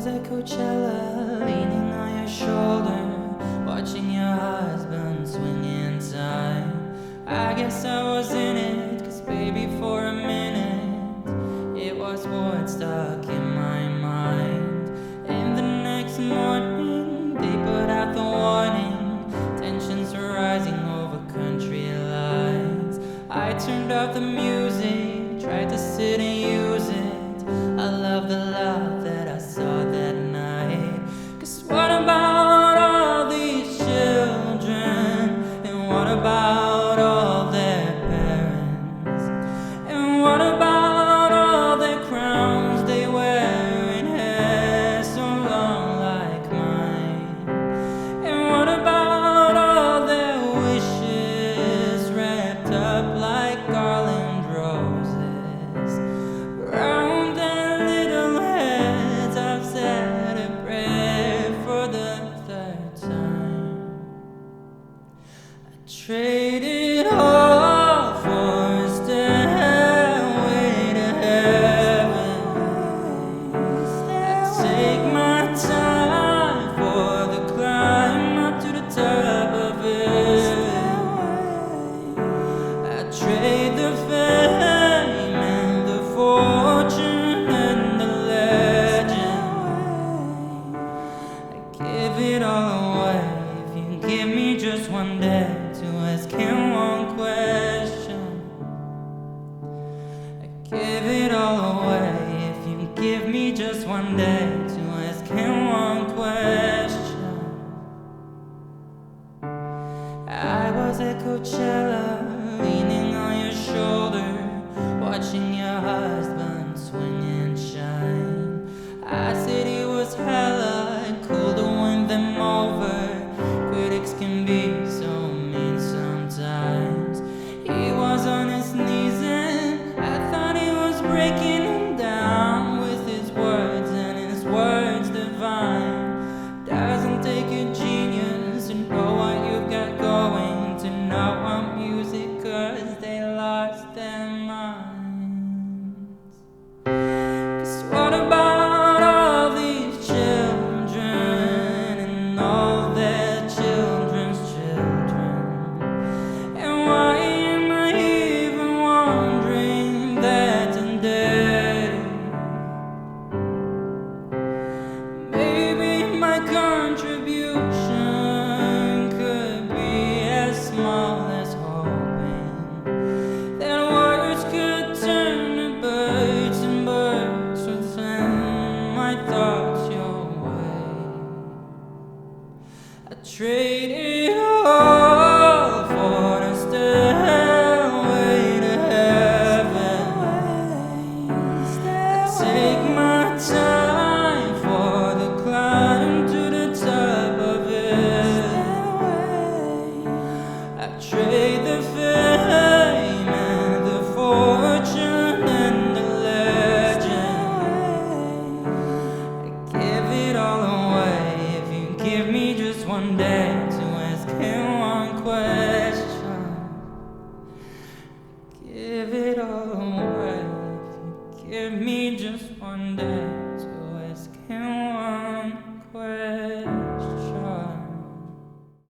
was at Coachella, leaning on your shoulder, watching your husband swing inside. I guess I was in it, 'cause baby for a minute it was Woodstock in my mind. And the next morning they put out the warning, tensions were rising over country lines. I turned off the music, tried to sit and use it. I love the love that I saw that night. 'Cause what about all these children? And what about all their parents? And what about all their crowns they wear in hair so long like mine? And what about all their wishes wrapped up like garland roses? Round their little heads I've said a prayer for the third time. I traded all for a stairway to heaven. I take my time for the climb up to the top of it. I trade the fame and the fortune and the legend. I give it all away if you give me just one day to ask him one question. I give it all away if you give me just one day to ask him one question. I was at Coachella, leaning on your shoulder, watching your husband swing and shine. I said he was hella cool to win them over. Critics can be so mean sometimes. He was on his knees and I thought he was breaking him down with his words, and his words divine. Doesn't take a genius to know what you've got going, to know what music, 'cause they lost their minds. 'Cause what about all these children and all their children's children? And why am I even wondering that today? Maybe my contribution could be as small as hoping that words could turn to birds and birds would send my thoughts your way. I traded all for the stairway to heaven. I take my time for the climb to the top of it. I trade